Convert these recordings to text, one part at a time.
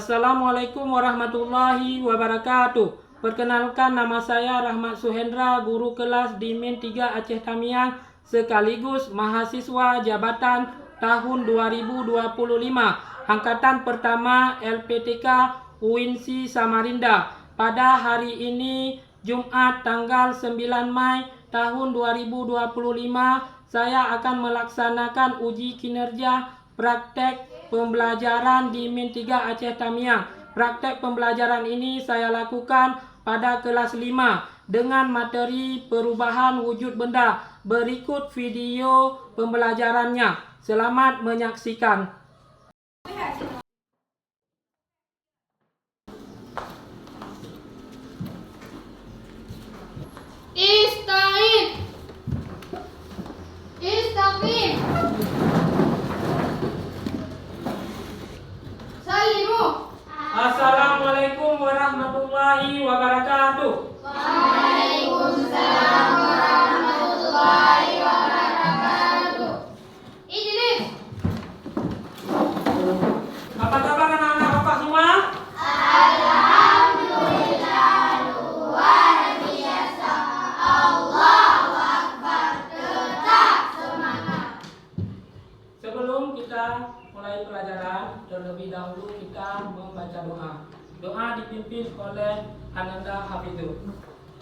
Assalamualaikum warahmatullahi wabarakatuh. Perkenalkan, nama saya Rahmat Suhendra, guru kelas di Min 3 Aceh Tamiang, sekaligus mahasiswa jabatan tahun 2025, angkatan pertama LPTK UINSI Samarinda. Pada hari ini, Jumat tanggal 9 Mei tahun 2025, saya akan melaksanakan uji kinerja praktek pembelajaran di Min 3 Aceh Tamiang. Praktek pembelajaran ini saya lakukan pada kelas 5 dengan materi perubahan wujud benda. Berikut video pembelajarannya. Selamat menyaksikan. Ista'in, istaqim, salimu. Assalamualaikum warahmatullahi wabarakatuh. Waalaikumsalam warahmatullahi wabarakatuh. Ijlis. Apa kabar anak-anak Bapak semua? Alhamdulillah, luar biasa. Allahu Akbar, tetap semangat. Sebelum kita mulai pelajaran, terlebih dahulu kita membaca doa. Doa dipimpin oleh Ananda Hafidhu.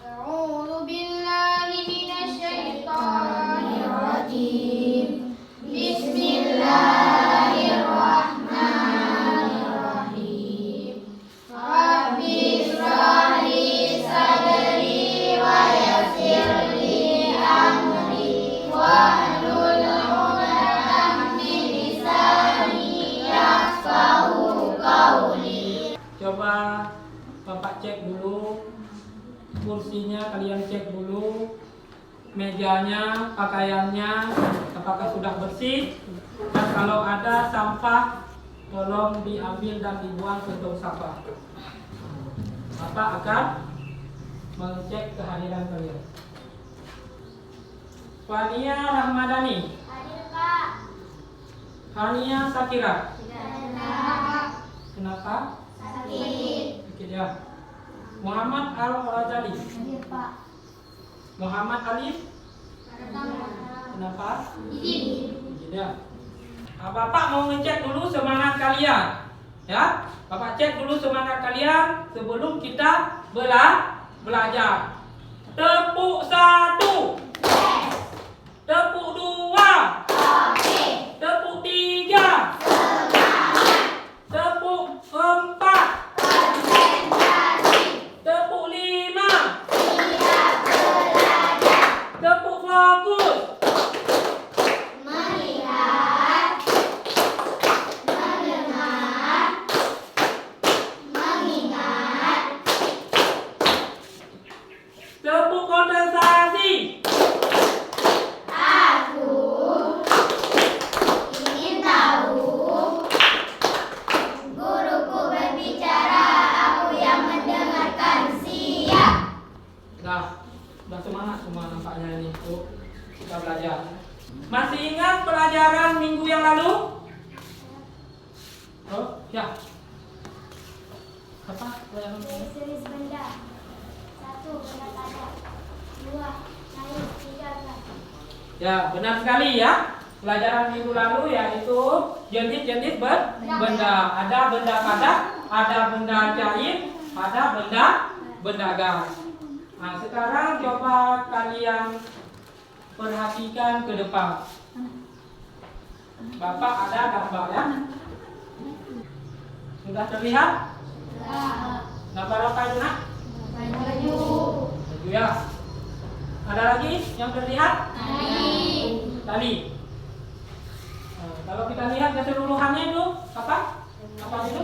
A'udzu billahi minasyaitonir rajim. Bismillahirrahmanirrahim. Rabbi shrah li sadri wa yassir li amri wahlul 'uqdatam min lisani yafqahu qawli. Coba Bapak cek dulu kursinya, kalian cek dulu mejanya, pakaiannya apakah sudah bersih, dan kalau ada sampah tolong diambil dan dibuang ke tong sampah. Bapak akan mengecek kehadiran kalian. Fania Rahmadani, Hadir, Pak. Hania Sakira. Tidak. Kenapa? Sakit. Sakit ya. Muhammad Al-Rajali. Hadir, Pak. Muhammad Alif. Pertama. Kenapa? Izin. Tidak. Bapak mau ngecek dulu semangat kalian, ya. Bapak cek dulu semangat kalian sebelum kita belajar. Tepuk 1. Tepuk 2. Oke. Tepuk 3. Tepuk 4. Konsentrasi. Tepuk 5. Siap belajar. Tepuk fokus. Melihat. Mendengar. Mengingat. Tepuk konsentrasi. Aku ingin tahu. Guruku berbicara, aku yang mendengarkan. Siap. Udah semangat semua nampaknya ini. Tuh, kita belajar. Masih ingat pelajaran minggu yang lalu? Oh, ya. Apa pelajaran minggu? Series benda. 1. Benda padat. 2. Sayur. 3. Gas. Ya, benar sekali ya. Pelajaran minggu lalu yaitu jenis-jenis benda. Ada benda padat, ada benda cair, ada benda gas. Nah, sekarang coba kalian perhatikan ke depan. Bapak ada gambar ya? Sudah terlihat? Gambar apa itu nak? Baju. Baju ya. Ada lagi yang terlihat? Tali. Nah, kalau kita lihat keseluruhannya itu apa? Apa itu?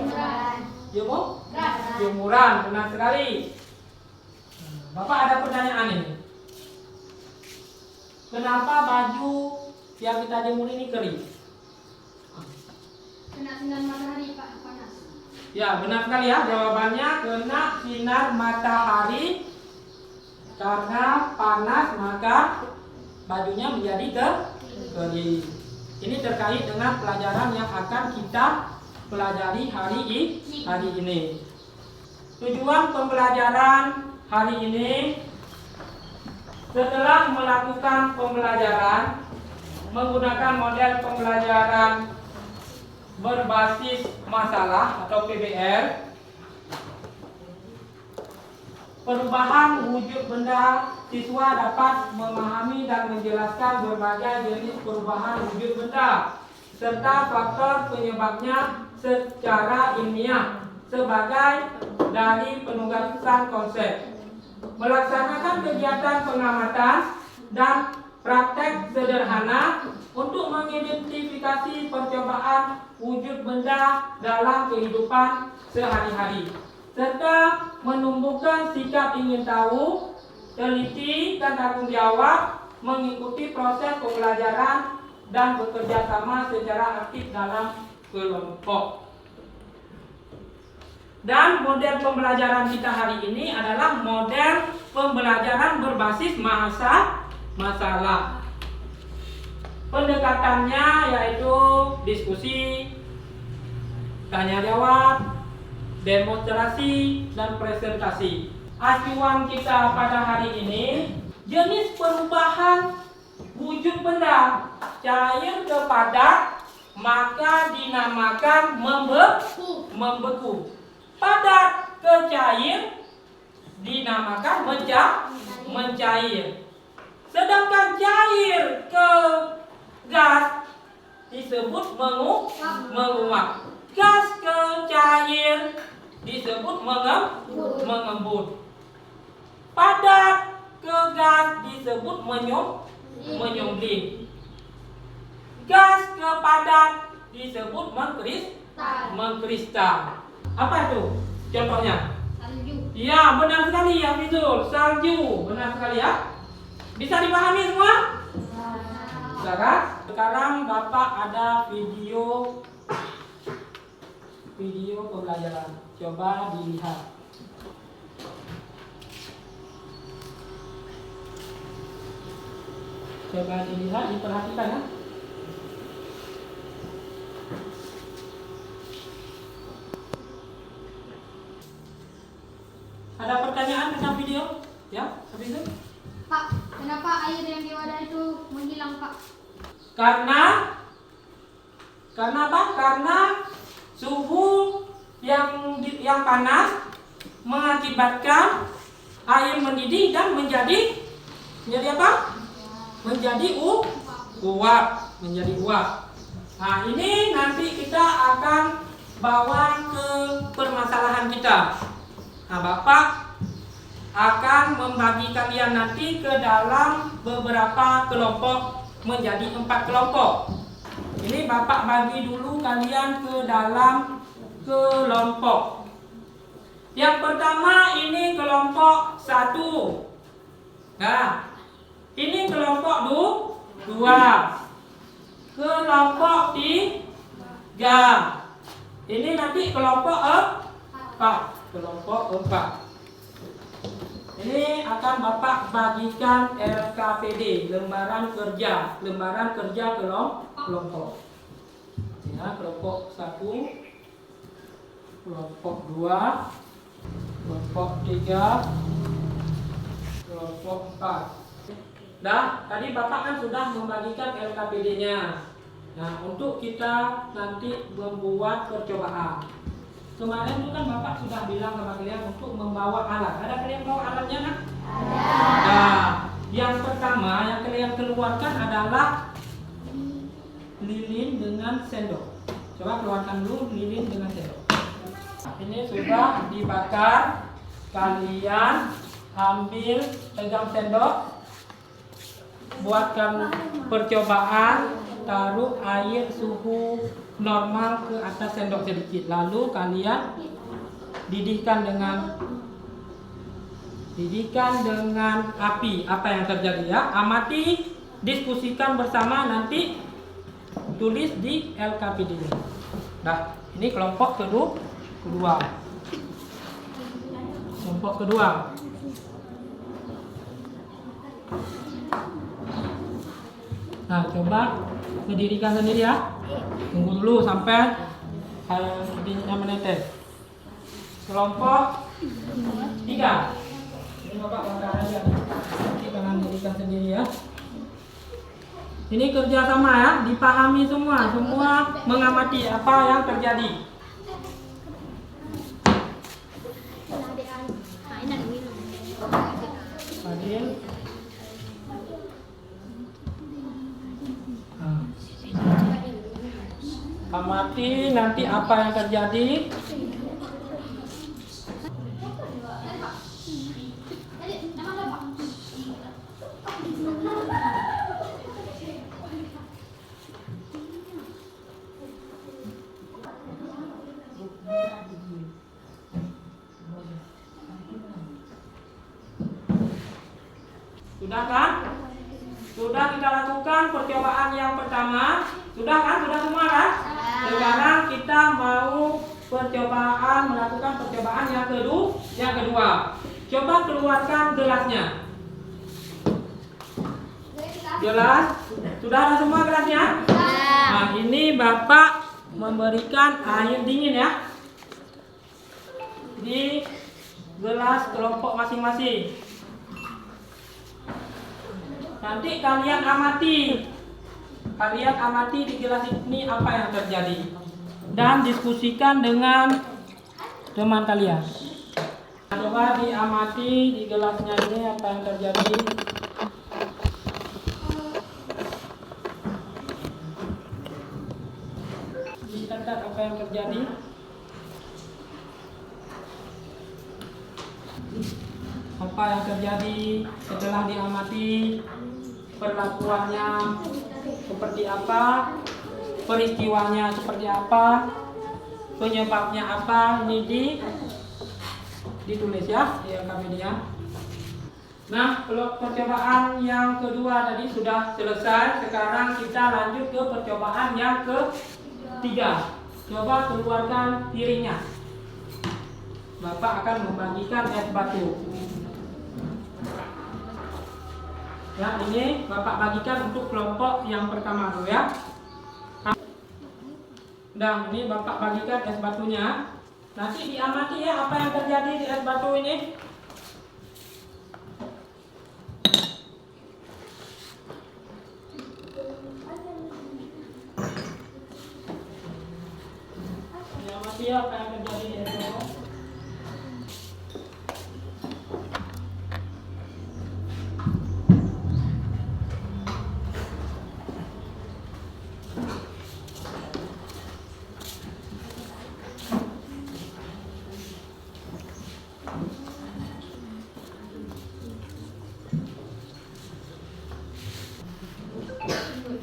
Jemuran. Benar sekali. Bapak ada pertanyaan ini. Kenapa baju yang kita jemur ini kering? Kena sinar matahari, Pak, panas. Ya, benar sekali ya. Jawabannya kena sinar matahari. Karena panas maka bajunya menjadi kering. Ini terkait dengan pelajaran yang akan kita pelajari hari ini. Tujuan pembelajaran hari ini, setelah melakukan pembelajaran menggunakan model pembelajaran berbasis masalah atau PBR, perubahan wujud benda, siswa dapat memahami dan menjelaskan berbagai jenis perubahan wujud benda serta faktor penyebabnya secara ilmiah sebagai dari penugasan konsep. Melaksanakan kegiatan pengamatan dan praktek sederhana untuk mengidentifikasi percobaan wujud benda dalam kehidupan sehari-hari, serta menumbuhkan sikap ingin tahu, teliti, dan tanggung jawab mengikuti proses pembelajaran dan bekerja sama secara aktif dalam kelompok. Dan model pembelajaran kita hari ini adalah model pembelajaran berbasis masalah. Pendekatannya yaitu diskusi, tanya jawab, demonstrasi, dan presentasi. Acuan kita pada hari ini, jenis perubahan wujud benda cair ke padat maka dinamakan membeku. Padat ke cair dinamakan mencair. Sedangkan cair ke gas disebut menguap. Gas ke cair disebut mengembun. Padat ke gas disebut menyumbling. Gas ke padat disebut mengkristal. Apa itu contohnya? Salju. Ya, benar sekali ya, Fizul. Salju, benar sekali ya. Bisa dipahami semua? Sekarang Bapak ada video pembelajaran. Coba dilihat. Diperhatikan ya. Ada pertanyaan tentang video? Ya, habis itu? Pak, kenapa air yang di wadah itu menghilang, Pak? Karena apa? Karena suhu yang panas mengakibatkan air mendidih dan menjadi apa? Menjadi uap. Nah, ini nanti kita akan bawa ke permasalahan kita. Nah, Bapak akan membagi kalian nanti ke dalam beberapa kelompok menjadi 4 kelompok. Ini Bapak bagi dulu kalian ke dalam kelompok. Yang pertama ini kelompok 1. Nah, ini kelompok 2. Kelompok 3. Ini nanti kelompok 4. Kelompok 4. Ini akan Bapak bagikan LKPD, lembaran kerja kelompok. Ya, kelompok 1, kelompok 2, kelompok 3, kelompok 4. Nah, tadi Bapak kan sudah membagikan LKPD-nya. Nah, untuk kita nanti membuat percobaan. Kemarin itu kan Bapak sudah bilang sama kalian untuk membawa alat. Ada kalian bawa alatnya kan? Ada. Nah, yang pertama yang kalian keluarkan adalah lilin dengan sendok. Coba keluarkan dulu lilin dengan sendok. Ini sudah dibakar. Kalian ambil, pegang sendok, buatkan percobaan, taruh air suhu normal ke atas sendok sedikit, lalu kalian didihkan dengan api. Apa yang terjadi ya? Amati, diskusikan bersama, nanti tulis di LKPD. Nah, ini kelompok kedua. Kelompok kedua. Nah, coba berdirikan sendiri ya. Tunggu dulu sampai Airnya menetes. Kelompok 3. Ini Bapak bongkar aja. Nanti kalian dirikan sendiri ya. Ini kerjasama ya, dipahami semua mengamati apa yang terjadi. Adil. Amati nanti apa yang terjadi. Sudah kan? Sudah kita lakukan percobaan yang pertama. Sudah kan? Sudah semua kan? Sekarang kita mau melakukan percobaan yang kedua. Coba keluarkan gelasnya. Gelas. Sudah ada semua gelasnya? Nah, ini Bapak memberikan air dingin ya. Di gelas kelompok masing-masing. Nanti kalian amati di gelas ini apa yang terjadi dan diskusikan dengan teman kalian. Coba diamati di gelasnya ini apa yang terjadi. Dicatat apa yang terjadi. Apa yang terjadi setelah diamati, perlakuannya seperti apa, peristiwanya seperti apa, penyebabnya apa, ini ditulis ya di LKPD-nya. Nah, kalau percobaan yang kedua tadi sudah selesai, sekarang kita lanjut ke percobaan yang ketiga. Coba keluarkan piringnya. Bapak akan membagikan es batu. Ya, ini Bapak bagikan untuk kelompok yang pertama dulu ya. Dan ini Bapak bagikan es batunya. Nanti diamati ya apa yang terjadi di es batu ini. Diamati ya apa yang terjadi di es batu.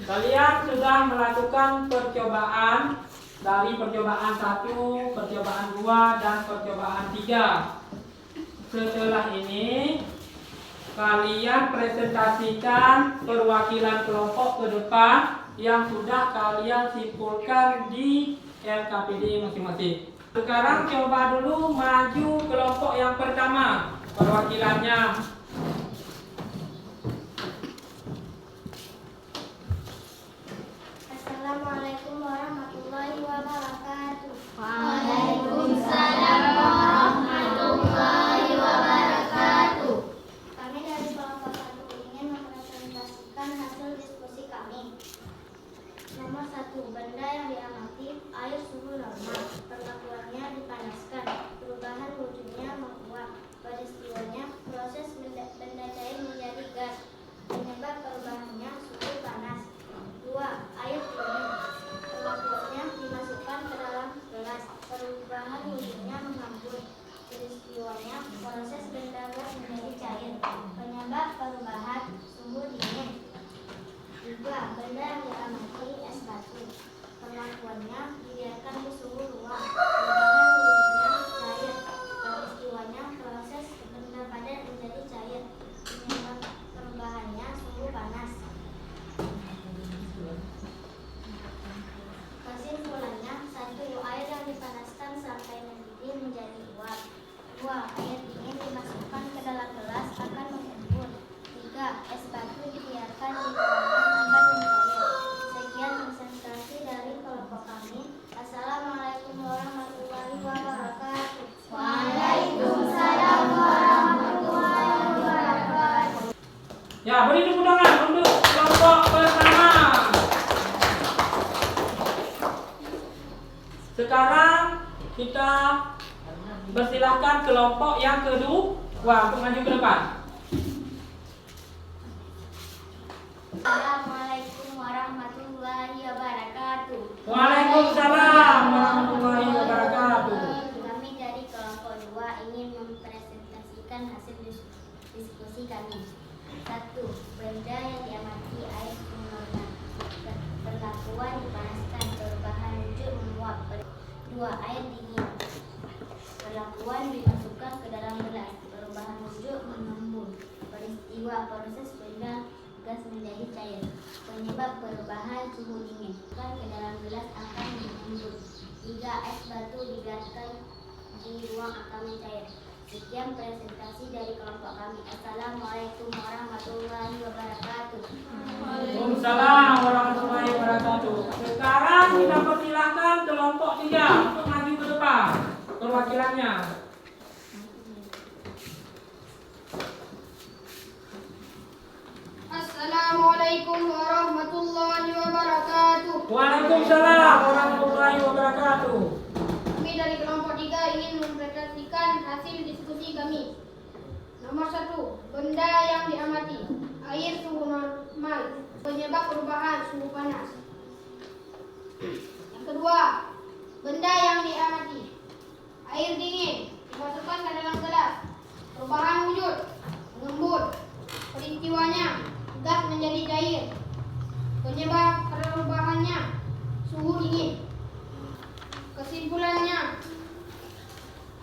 Kalian sudah melakukan percobaan dari percobaan 1, percobaan 2, dan percobaan 3. Setelah ini kalian presentasikan perwakilan kelompok ke depan yang sudah kalian simpulkan di LKPD masing-masing. Sekarang coba dulu maju kelompok yang pertama, perwakilannya. Assalamualaikum warahmatullahi wabarakatuh. Waalaikumsalam warahmatullahi wabarakatuh. Kami dari kelompok 1 ingin mempresentasikan hasil diskusi kami. Nomor 1, benda yang diamati, air suhu normal, perlakuannya dipanaskan, perubahan wujudnya menguap, peristiwanya proses Ya, beri tepuk tangan untuk kelompok pertama. Sekarang kita persilahkan kelompok yang kedua untuk maju ke depan. Assalamualaikum warahmatullahi wabarakatuh. Waalaikumsalam warahmatullahi wabarakatuh. Kami dari kelompok 2 ingin mempresentasikan hasil diskusi kami. 1. Benda yang diamati air normal. Perlakuan dipanaskan, perubahan wujud menguap. 2. Air dingin. Perlakuan dimasukkan ke dalam gelas. Perubahan wujud mengembun. Peristiwa proses benda gas menjadi cair. Penyebab perubahan suhu dingin. Ke dalam gelas akan mengembun. 3. Es batu dibiarkan di ruang akan mencair. Sekian presentasi dari kelompok kami. Assalamualaikum warahmatullahi wabarakatuh. Waalaikumsalam warahmatullahi wabarakatuh. Sekarang kita persilahkan kelompok 3 untuk maju ke depan perwakilannya. Assalamualaikum warahmatullahi wabarakatuh. Waalaikumsalam warahmatullahi wabarakatuh. Kami dari kelompok 3 ingin mempresentasikan hasil diskusi kami. Nomor 1. Benda yang diamati. Air suhu normal. Penyebab perubahan suhu panas. Yang kedua, benda yang diamati. Air dingin. Dimasukkan ke dalam gelas. Perubahan wujud. Mengembun. Peristiwanya, gas menjadi cair. Penyebab perubahannya, suhu dingin. Kesimpulannya,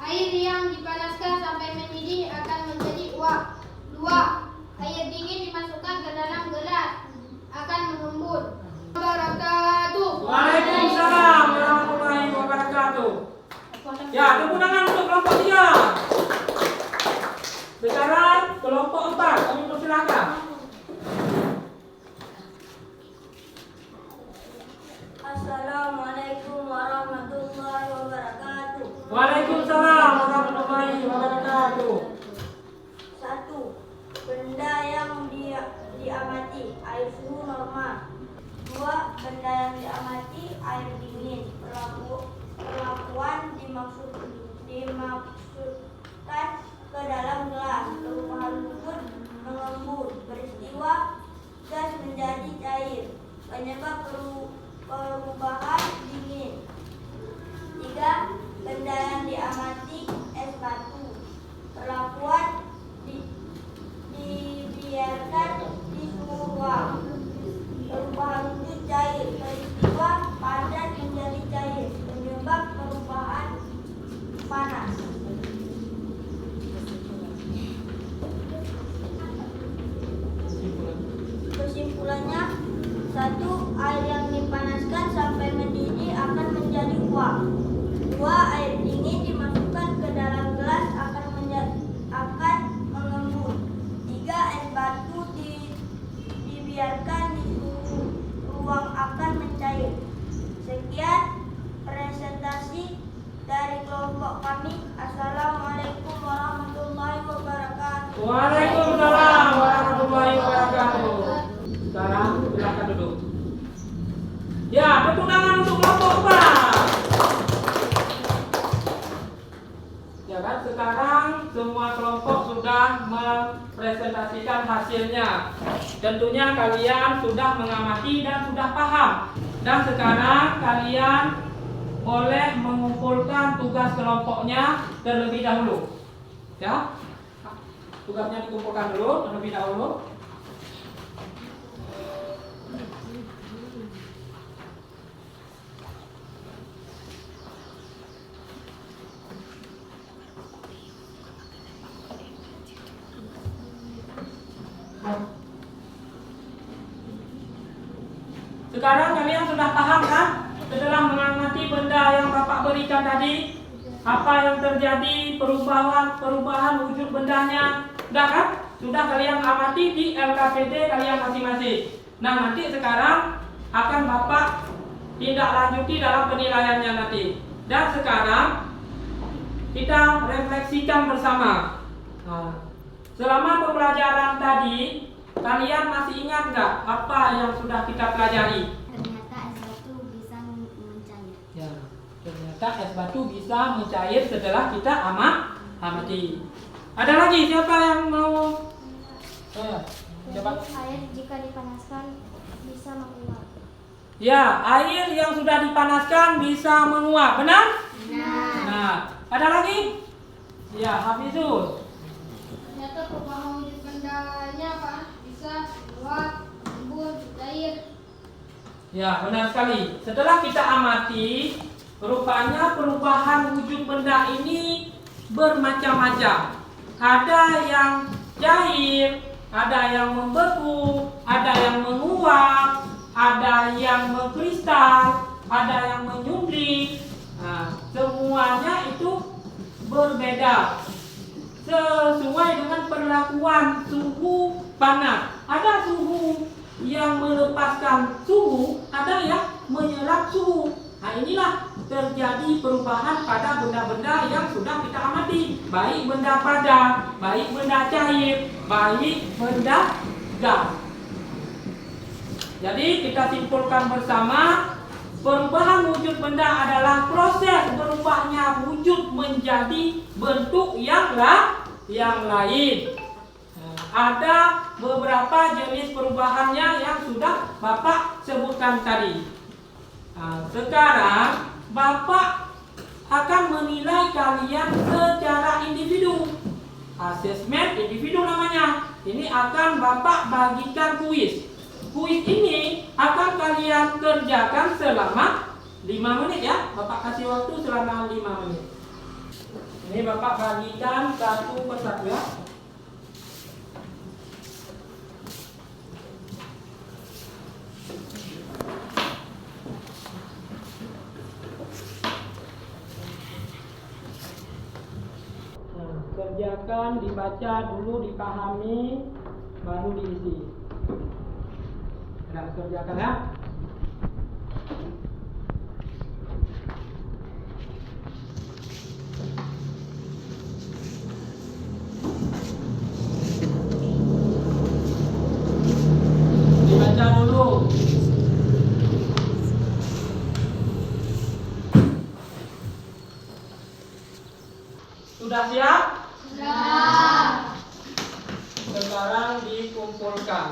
air yang dipanaskan sampai mendidih akan menjadi uap. 2. Air dingin dimasukkan ke dalam gelas akan mengembun. Wabarakatuh. Waalaikumsalam warahmatullahi wabarakatuh. Ya, tepuk tangan untuk kelompok 3. Sekarang kelompok 4, kami persilakan. Assalamualaikum warahmatullahi wabarakatuh. Waalaikumsalam warahmatullahi wabarakatuh. 1. Benda yang diamati air suhu normal. 2. Benda yang diamati air dingin. Perlakuan dimaksudkan ke dalam gelas. Perubahan wujud mengembun. Peristiwa gas menjadi cair. Penyebab perubahan dingin. 3. Benda yang diamati es batu. Perlakuan dibiarkan di suhu ruang. Perubahan wujud cair. Peristiwa padat menjadi cair. Penyebab perubahan panas. Kesimpulannya, 1. Air yang dipanaskan sampai mendidih akan menjadi uap. 2. Air dingin dimasukkan ke dalam gelas akan mengembun. 3. Es batu dibiarkan di suhu ruang akan mencair. Sekian presentasi dari kelompok kami. Assalamualaikum warahmatullahi wabarakatuh. Waalaikumsalam warahmatullahi wabarakatuh. Sekarang silakan duduk. Ya, tepuk tangan untuk kelompok 4. Ya kan, sekarang semua kelompok sudah mempresentasikan hasilnya. Tentunya kalian sudah mengamati dan sudah paham. Dan sekarang kalian boleh mengumpulkan tugas kelompoknya terlebih dahulu. Ya, tugasnya dikumpulkan dulu terlebih dahulu. Sekarang kalian sudah paham kan? Setelah mengamati benda yang Bapak berikan tadi, apa yang terjadi, perubahan wujud bendanya, sudah kan? Sudah kalian amati di LKPD kalian masing-masing. Nah, nanti sekarang akan Bapak tindak lanjuti dalam penilaiannya nanti. Dan sekarang kita refleksikan bersama. Nah, selama pembelajaran tadi, Kalian masih ingat nggak apa yang sudah kita pelajari? Ternyata es batu bisa mencair. Ya, ternyata es batu bisa mencair setelah kita amati. Ada lagi siapa yang mau? Oh ya, coba. Air jika dipanaskan bisa menguap. Ya, air yang sudah dipanaskan bisa menguap, benar? Nah, ada lagi? Ya, Hafizul. Ternyata perubahan wujud bendanya apa? Bisa menguap, embun, cair. Ya, benar sekali. Setelah kita amati, rupanya perubahan wujud benda ini bermacam-macam. Ada yang cair, ada yang membeku, ada yang menguap, ada yang mengkristal, ada yang menyumbat. Nah, semuanya itu berbeda sesuai dengan perlakuan suhu panas. Ada suhu yang melepaskan suhu, ada yang menyerap suhu. Nah, inilah terjadi perubahan pada benda-benda yang sudah kita amati, baik benda padat, baik benda cair, baik benda gas. Jadi kita simpulkan bersama, perubahan wujud benda adalah proses berubahnya wujud menjadi bentuk yang lain. Ada beberapa jenis perubahannya yang sudah Bapak sebutkan tadi. Sekarang Bapak akan menilai kalian secara individu. Asesmen individu namanya. Ini akan Bapak bagikan kuis. Kuis ini akan kalian kerjakan selama 5 menit ya. Bapak kasih waktu selama 5 menit. Ini Bapak bagikan satu persatu ya. Kerjakan, dibaca dulu, dipahami, baru diisi. Kita kerjakan ya. Dibaca dulu. Sudah siap? Sekarang dikumpulkan.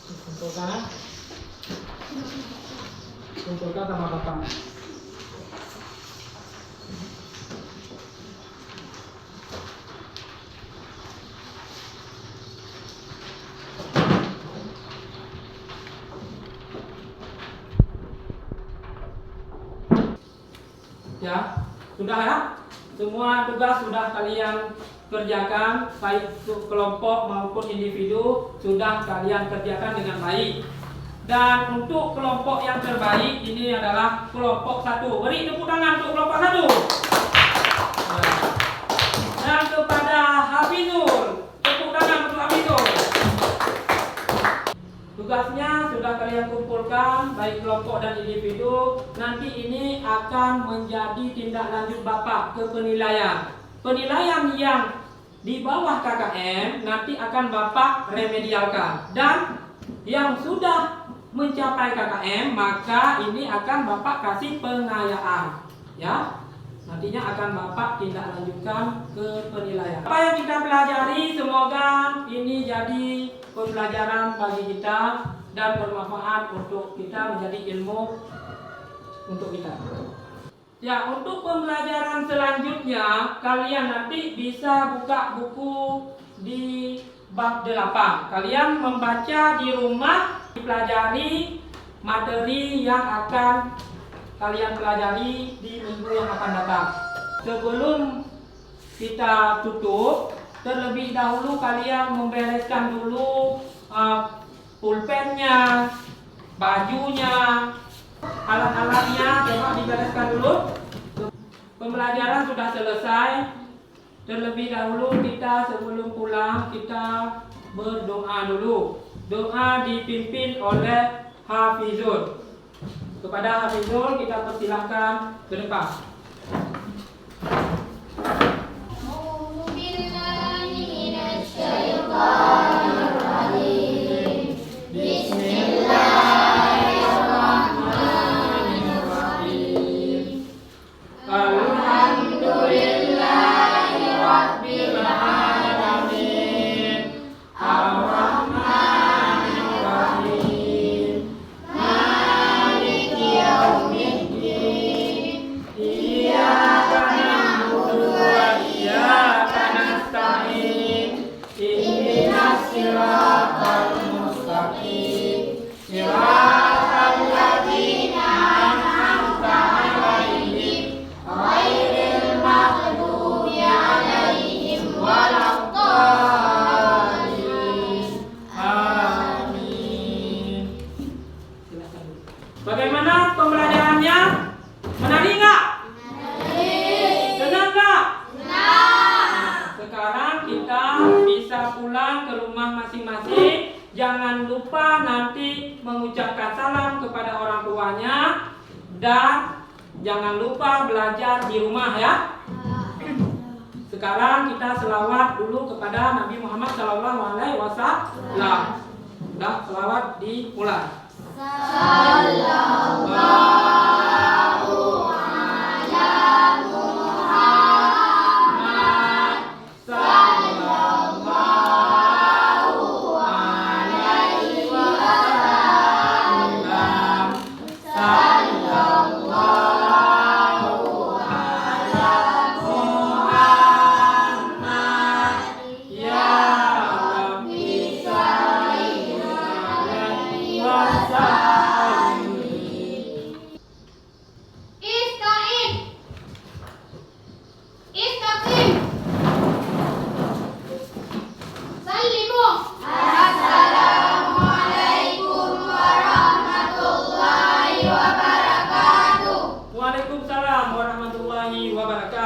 Kumpulkan. Kumpulkan sama Bapak. Ya, sudah ya? Semua tugas sudah kalian kerjakan, baik untuk kelompok maupun individu sudah kalian kerjakan dengan baik. Dan untuk kelompok yang terbaik ini adalah kelompok 1. Beri tepuk tangan untuk kelompok 1. Dan kepada Hafizul, tepuk tangan untuk Hafizul. Tugasnya sudah kalian kumpulkan, baik kelompok dan individu. Nanti ini akan menjadi tindak lanjut Bapak ke penilaian. Penilaian yang di bawah KKM nanti akan Bapak remedialkan. Dan yang sudah mencapai KKM, maka ini akan Bapak kasih pengayaan. Ya, nantinya akan Bapak tindak lanjutkan ke penilaian. Apa yang kita pelajari, semoga ini jadi pembelajaran bagi kita dan bermanfaat untuk kita, menjadi ilmu untuk kita. Ya, untuk pembelajaran selanjutnya kalian nanti bisa buka buku di bab 8. Kalian membaca di rumah, dipelajari materi yang akan kalian pelajari di minggu yang akan datang. Sebelum kita tutup, terlebih dahulu kalian membereskan dulu pulpennya, bajunya, alat-alatnya, coba dibereskan dulu. Pembelajaran sudah selesai. Terlebih dahulu kita sebelum pulang kita berdoa dulu. Doa dipimpin oleh Hafizul. Kepada Hafizul kita persilahkan ke depan. A'udzu billahi minasy syaithanir sudah pulang ke rumah masing-masing, jangan lupa nanti mengucapkan salam kepada orang tuanya dan jangan lupa belajar di rumah ya. Sekarang kita selawat dulu kepada Nabi Muhammad SAW. Dah selawat dimulai. Sallallahu ala Muhammad sallallahu alaihi wasallam. Sallallahu ala Muhammad ya Rabbi salli alaihi wasallam. Ista'in. Istaqim. Sallimu. Assalamualaikum warahmatullahi wabarakatuh. Waalaikumsalam warahmatullahi wabarakatuh.